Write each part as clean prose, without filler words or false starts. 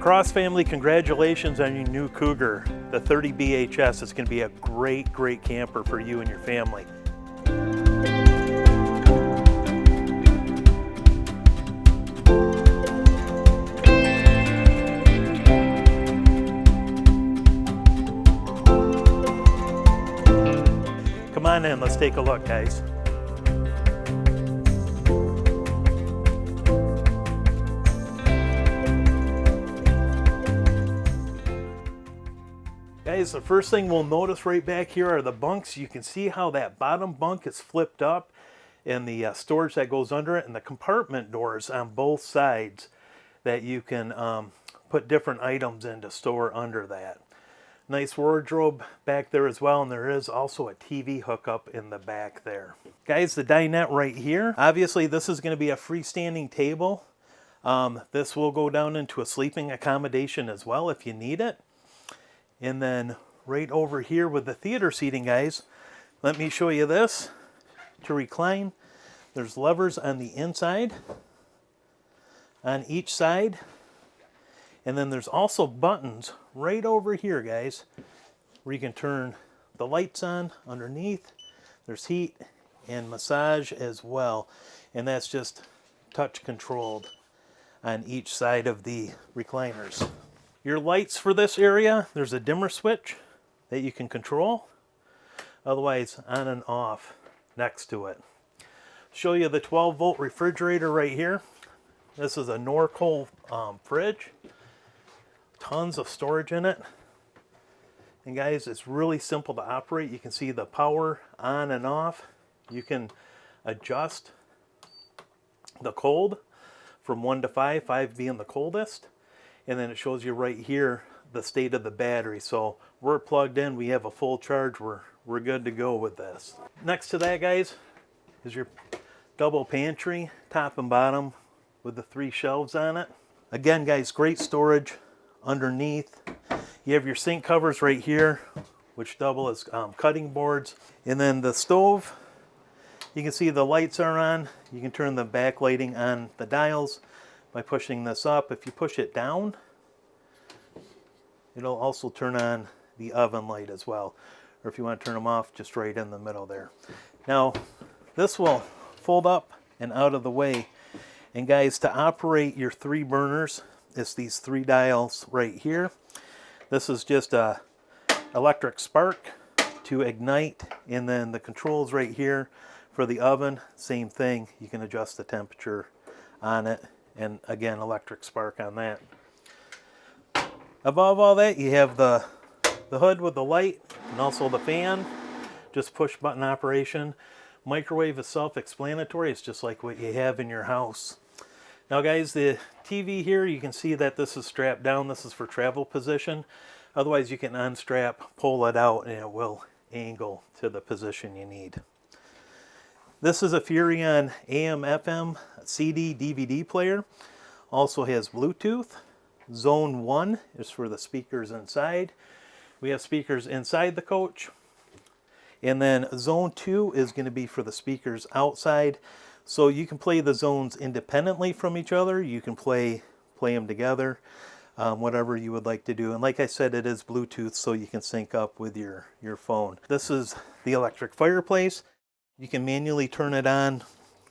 Cross family, congratulations on your new Cougar, the 30BHS. It's going to be a great, great camper for you and your family. Come on in, let's take a look, guys. Guys, the first thing we'll notice right back here are the bunks. You can see how that bottom bunk is flipped up and the storage that goes under it, and the compartment doors on both sides that you can put different items in to store under that. Nice wardrobe back there as well, and there is also a TV hookup in the back there. Guys, the dinette right here, obviously this is going to be a freestanding table. This will go down into a sleeping accommodation as well if you need it. And then right over here with the theater seating, guys, let me show you this. To recline, there's levers on the inside, on each side. And then there's also buttons right over here, guys, where you can turn the lights on underneath. There's heat and massage as well. And that's just touch controlled on each side of the recliners. Your lights for this area, there's a dimmer switch that you can control. Otherwise, on and off next to it. Show you the 12-volt refrigerator right here. This is a Norcold fridge. Tons of storage in it. And guys, it's really simple to operate. You can see the power on and off. You can adjust the cold from 1 to 5, 5 being the coldest. And then it shows you right here the state of the battery. So we're plugged in, we have a full charge, we're good to go with this. Next to that, guys, is your double pantry, top and bottom, with the 3 shelves on it. Again, guys, great storage underneath. You have your sink covers right here, which double as cutting boards. And then the stove, you can see the lights are on. You can turn the backlighting on the dials by pushing this up. If you push it down, it'll also turn on the oven light as well. Or if you want to turn them off, just right in the middle there. Now, this will fold up and out of the way. And guys, to operate your 3 burners, it's these 3 dials right here. This is just a electric spark to ignite, and then the controls right here for the oven, same thing. You can adjust the temperature on it. And again, electric spark on that. Above all that, you have the hood with the light and also the fan. Just push button operation. Microwave is self-explanatory. It's just like what you have in your house. Now guys, the TV here, you can see that this is strapped down. This is for travel position. Otherwise, you can unstrap, pull it out, and it will angle to the position you need. This is a Furrion AM, FM, CD, DVD player. Also has Bluetooth. Zone 1 is for the speakers inside. We have speakers inside the coach. And then Zone 2 is going to be for the speakers outside. So you can play the zones independently from each other. You can play them together, whatever you would like to do. And like I said, it is Bluetooth, so you can sync up with your phone. This is the electric fireplace. You can manually turn it on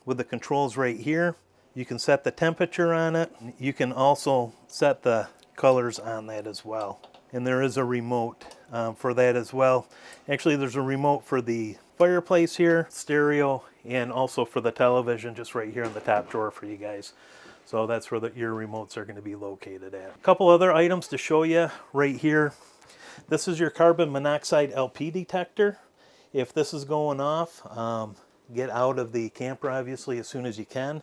with the controls right here. You can set the temperature on it. You can also set the colors on that as well. And there is a remote for that as well. Actually, there's a remote for the fireplace here, stereo, and also for the television just right here in the top drawer for you guys. So that's where your remotes are going to be located at. A couple other items to show you right here. This is your carbon monoxide LP detector. If this is going off, get out of the camper obviously as soon as you can.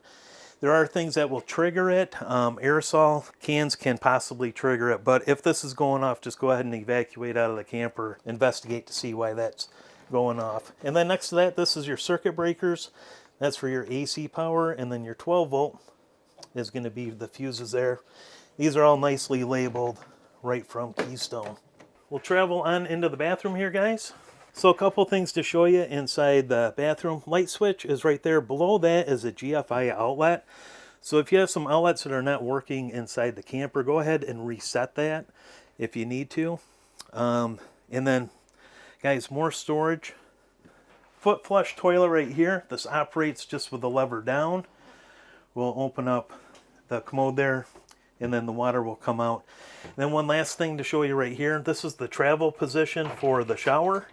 There are things that will trigger it. Aerosol cans can possibly trigger it, but if this is going off, just go ahead and evacuate out of the camper. Investigate to see why that's going off. And then next to that, this is your circuit breakers. That's for your AC power, and then your 12 volt is going to be the fuses there. These are all nicely labeled right from Keystone. We'll travel on into the bathroom here, guys. So a couple things to show you inside the bathroom. Light switch is right there. Below that is a GFI outlet. So if you have some outlets that are not working inside the camper, go ahead and reset that if you need to. And then, guys, more storage. Foot flush toilet right here. This operates just with the lever down. We'll open up the commode there, and then the water will come out. And then one last thing to show you right here. This is the travel position for the shower.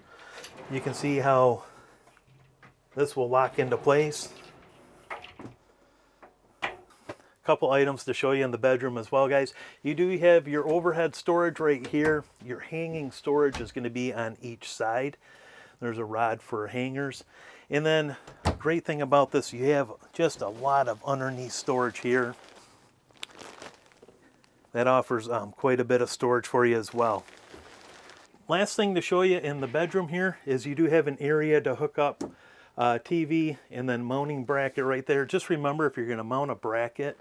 You can see how this will lock into place. Couple items to show you in the bedroom as well, guys. You do have your overhead storage right here. Your hanging storage is going to be on each side. There's a rod for hangers. And then, great thing about this, you have just a lot of underneath storage here. That offers quite a bit of storage for you as well. Last thing to show you in the bedroom here is you do have an area to hook up TV and then mounting bracket right there. Just remember, if you're going to mount a bracket,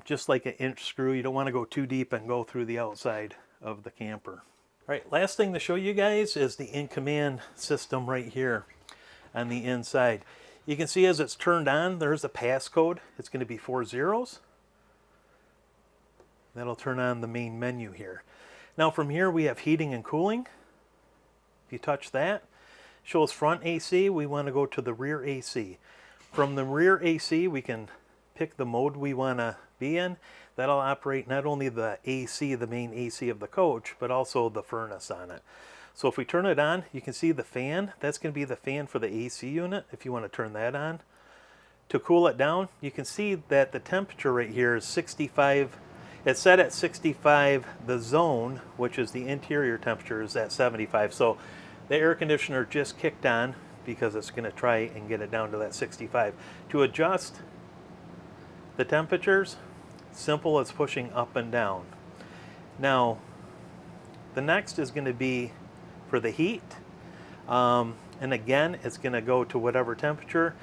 just like an inch screw, you don't want to go too deep and go through the outside of the camper. All right, last thing to show you guys is the in-command system right here on the inside. You can see as it's turned on, there's a passcode. It's going to be 4 zeros. That'll turn on the main menu here. Now from here we have heating and cooling. If you touch that, shows front AC. We want to go to the rear AC. From the rear AC, we can pick the mode we want to be in. That'll operate not only the AC, the main AC of the coach, but also the furnace on it. So if we turn it on, you can see the fan. That's going to be the fan for the AC unit if you want to turn that on. To cool it down, you can see that the temperature right here is 65. It's set at 65. The zone, which is the interior temperature, is at 75. So the air conditioner just kicked on because it's going to try and get it down to that 65. To adjust the temperatures, simple as pushing up and down. Now, the next is going to be for the heat. And again, it's going to go to whatever temperature.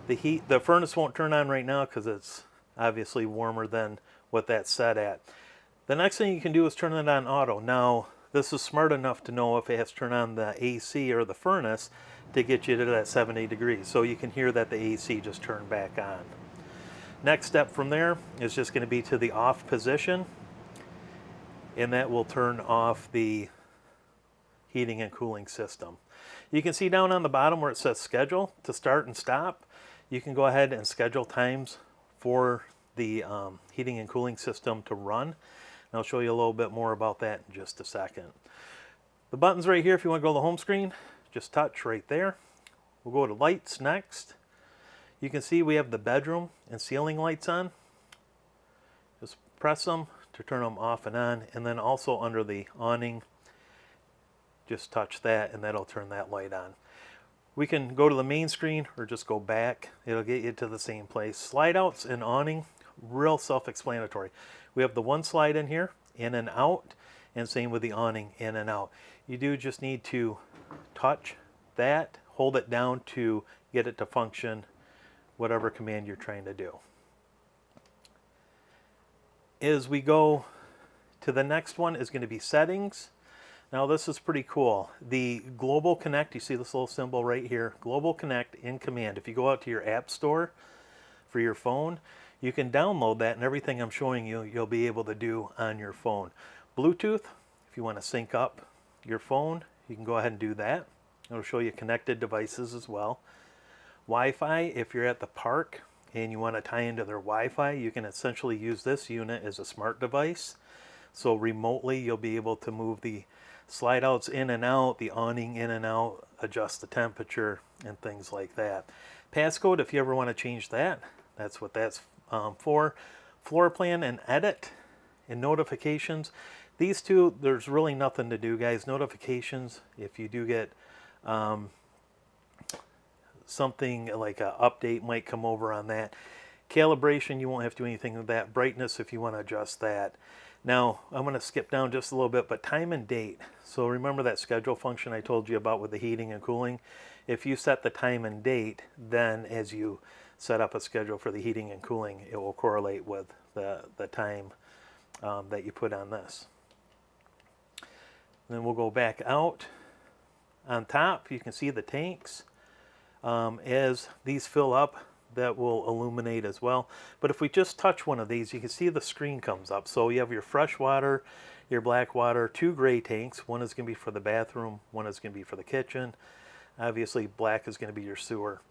The furnace won't turn on right now because it's obviously warmer than what that's set at. The next thing you can do is turn it on auto. Now, this is smart enough to know if it has to turn on the AC or the furnace to get you to that 70 degrees. So you can hear that the AC just turned back on. Next step from there is just going to be to the off position, and that will turn off the heating and cooling system. You can see down on the bottom where it says schedule to start and stop. You can go ahead and schedule times for the heating and cooling system to run. And I'll show you a little bit more about that in just a second. The buttons right here, if you want to go to the home screen, just touch right there. We'll go to lights next. You can see we have the bedroom and ceiling lights on. Just press them to turn them off and on, and then also under the awning, just touch that and that'll turn that light on. We can go to the main screen or just go back. It'll get you to the same place. Slide outs and awning, real self-explanatory. We have the one slide in here, in and out, and same with the awning, in and out. You do just need to touch that, hold it down to get it to function, whatever command you're trying to do. As we go to the next one is going to be settings. Now this is pretty cool. The Global Connect, you see this little symbol right here, Global Connect in command. If you go out to your app store for your phone, you can download that, and everything I'm showing you, you'll be able to do on your phone. Bluetooth, if you want to sync up your phone, you can go ahead and do that. It'll show you connected devices as well. Wi-Fi, if you're at the park and you want to tie into their Wi-Fi, you can essentially use this unit as a smart device. So remotely you'll be able to move the slide outs in and out, the awning in and out, adjust the temperature and things like that. Passcode, if you ever want to change that, that's what that's for. Floor plan and edit and notifications. These two, there's really nothing to do, guys. Notifications, if you do get something like an update might come over on that. Calibration, you won't have to do anything with that. Brightness, if you want to adjust that. Now, I'm going to skip down just a little bit, but time and date. So remember that schedule function I told you about with the heating and cooling? If you set the time and date, then as you set up a schedule for the heating and cooling, it will correlate with the time that you put on this. Then we'll go back out. On top, you can see the tanks. As these fill up, that will illuminate as well. But if we just touch one of these, you can see the screen comes up. So you have your fresh water, your black water, 2 gray tanks. One is going to be for the bathroom, one is going to be for the kitchen. Obviously black is going to be your sewer.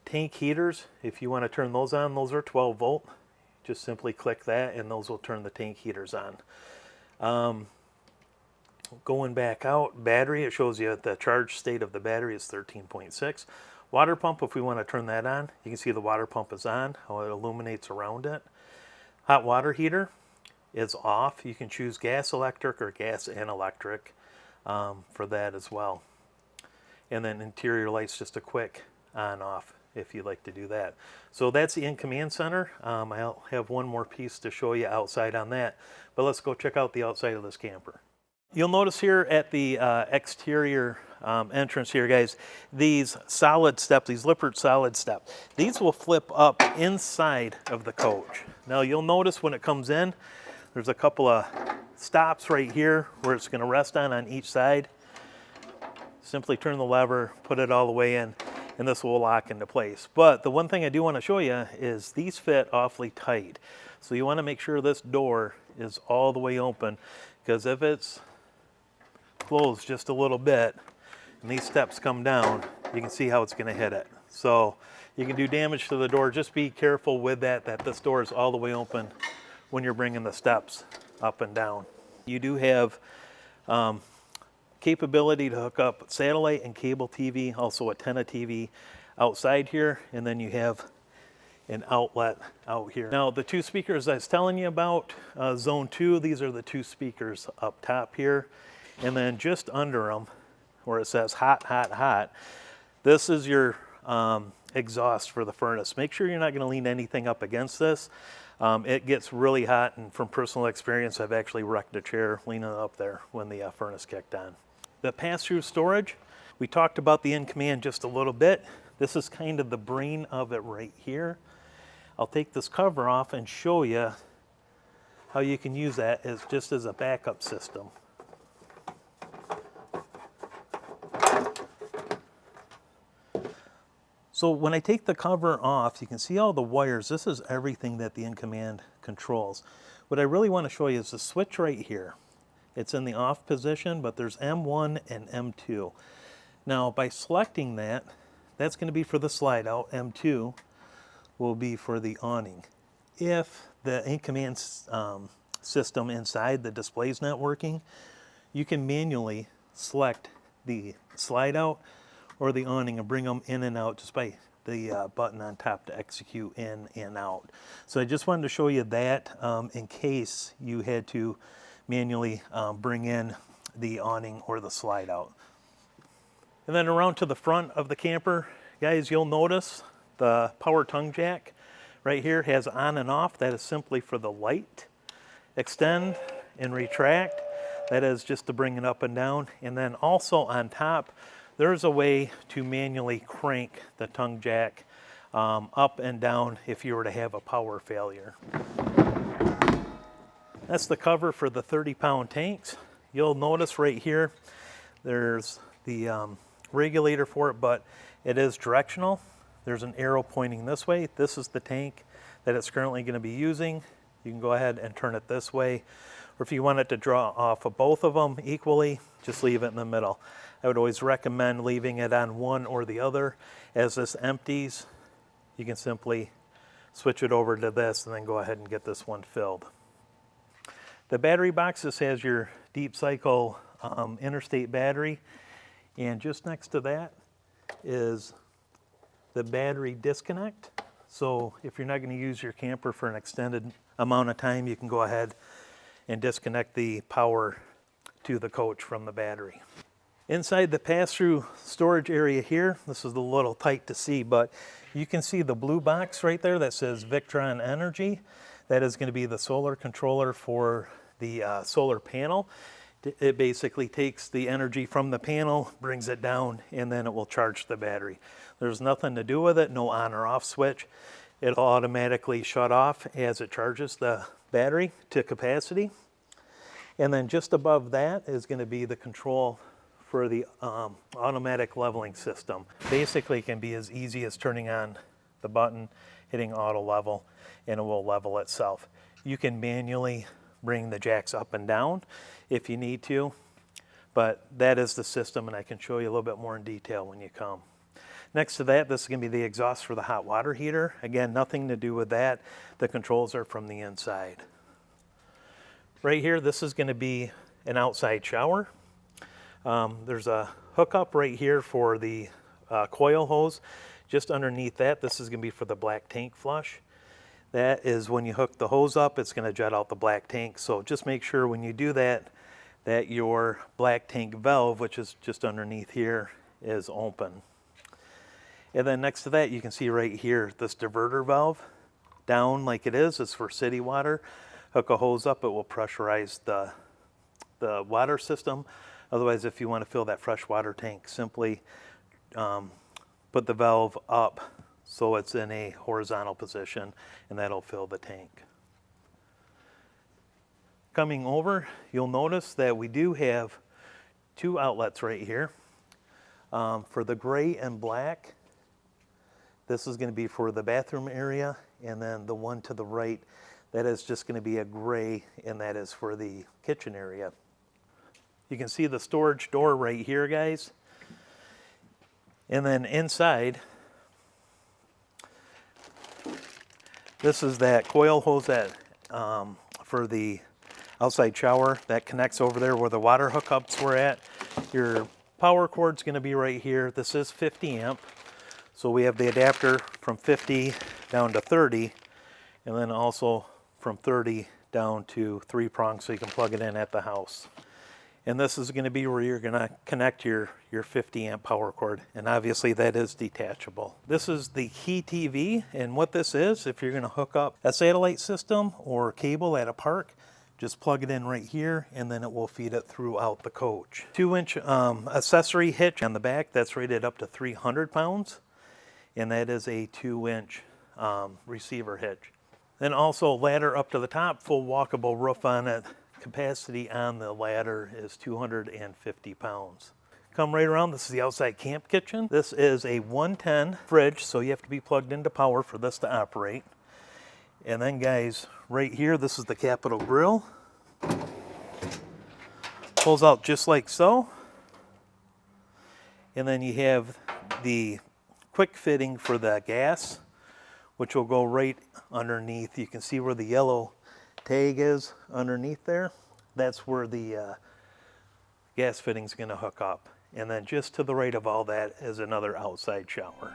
Tank heaters, if you want to turn those on, those are 12 volt. Just simply click that and those will turn the tank heaters on. Going back out, battery, it shows you the charge state of the battery is 13.6. Water pump, if we want to turn that on, you can see the water pump is on, how it illuminates around it. Hot water heater is off. You can choose gas, electric, or gas and electric for that as well. And then interior lights, just a quick on off if you'd like to do that. So that's the in-command center. I'll have one more piece to show you outside on that, but let's go check out the outside of this camper. You'll notice here at the exterior entrance here, guys, these solid steps, these Lippert solid steps, these will flip up inside of the coach. Now you'll notice when it comes in, there's a couple of stops right here where it's going to rest on each side. Simply turn the lever, put it all the way in, and this will lock into place. But the one thing I do want to show you is these fit awfully tight. So you want to make sure this door is all the way open, because if it's closed just a little bit and these steps come down, you can see how it's going to hit it. So you can do damage to the door. Just be careful with that this door is all the way open when you're bringing the steps up and down. You do have capability to hook up satellite and cable TV, also antenna TV outside here, and then you have an outlet out here. Now the 2 speakers I was telling you about, zone 2, these are the 2 speakers up top here. And then just under them, where it says hot, hot, hot, this is your exhaust for the furnace. Make sure you're not going to lean anything up against this. It gets really hot, and from personal experience, I've actually wrecked a chair leaning up there when the furnace kicked on. The pass-through storage, we talked about the in-command just a little bit. This is kind of the brain of it right here. I'll take this cover off and show you how you can use that as just as a backup system. So when I take the cover off, you can see all the wires. This is everything that the in-command controls. What I really want to show you is the switch right here. It's in the off position, but there's M1 and M2. Now by selecting that, that's going to be for the slide out. M2 will be for the awning. If the in-command system inside the display is not working, you can manually select the slide out or the awning and bring them in and out just by the button on top to execute in and out. So I just wanted to show you that in case you had to manually bring in the awning or the slide out. And then around to the front of the camper, guys, you'll notice the power tongue jack right here has on and off. That is simply for the light. Extend and retract. That is just to bring it up and down. And then also on top, there's a way to manually crank the tongue jack up and down if you were to have a power failure. That's the cover for the 30-pound tanks. You'll notice right here, there's the regulator for it, but it is directional. There's an arrow pointing this way. This is the tank that it's currently going to be using. You can go ahead and turn it this way. Or if you want it to draw off of both of them equally, just leave it in the middle. I would always recommend leaving it on one or the other. As this empties, you can simply switch it over to this and then go ahead and get this one filled. The battery box, this has your deep cycle interstate battery, and just next to that is the battery disconnect. So if you're not going to use your camper for an extended amount of time, you can go ahead and disconnect the power to the coach from the battery. Inside the pass-through storage area here, this is a little tight to see, but you can see the blue box right there that says Victron Energy. That is going to be the solar controller for the solar panel. It basically takes the energy from the panel, brings it down, and then it will charge the battery. There's nothing to do with it, no on or off switch. It'll automatically shut off as it charges the battery to capacity. And then just above that is going to be the control for the automatic leveling system. Basically, it can be as easy as turning on the button, hitting auto level, and it will level itself. You can manually bring the jacks up and down if you need to, but that is the system, and I can show you a little bit more in detail when you come. Next to that, this is going to be the exhaust for the hot water heater. Again, nothing to do with that. The controls are from the inside. Right here, this is going to be an outside shower. There's a hookup right here for the coil hose. Just underneath that, this is going to be for the black tank flush. That is when you hook the hose up, it's going to jet out the black tank. So just make sure when you do that, that your black tank valve, which is just underneath here, is open. And then next to that, you can see right here, this diverter valve, down like it is for city water. Hook a hose up, it will pressurize the water system. Otherwise, if you want to fill that fresh water tank, simply put the valve up so it's in a horizontal position, and that'll fill the tank. Coming over, you'll notice that we do have two outlets right here. For the gray and black, this is going to be for the bathroom area, and then the one to the right, that is just going to be a gray, and that is for the kitchen area. You can see the storage door right here, guys. And then inside, this is that coil hose that for the outside shower that connects over there where the water hookups were at. Your power cord's going to be right here. This is 50 amp. So we have the adapter from 50 down to 30, and then also from 30 down to 3 prongs so you can plug it in at the house. And this is going to be where you're going to connect your 50 amp power cord, and obviously that is detachable. This is the Key TV, and what this is, if you're going to hook up a satellite system or cable at a park, just plug it in right here, and then it will feed it throughout the coach. 2-inch accessory hitch on the back, that's rated up to 300 pounds. And that is a 2-inch receiver hitch. Then also ladder up to the top, full walkable roof on it. Capacity on the ladder is 250 pounds. Come right around, this is the outside camp kitchen. This is a 110 fridge, so you have to be plugged into power for this to operate. And then guys, right here, this is the Capital Grill. Pulls out just like so. And then you have the quick fitting for the gas, which will go right underneath. You can see where the yellow tag is underneath there. That's where the gas fitting is going to hook up. And then just to the right of all that is another outside shower.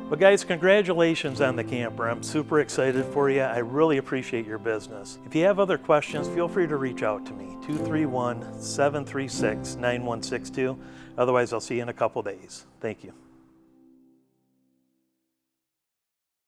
But guys, congratulations on the camper. I'm super excited for you. I really appreciate your business. If you have other questions, feel free to reach out to me, 231-736-9162. Otherwise, I'll see you in a couple days. Thank you.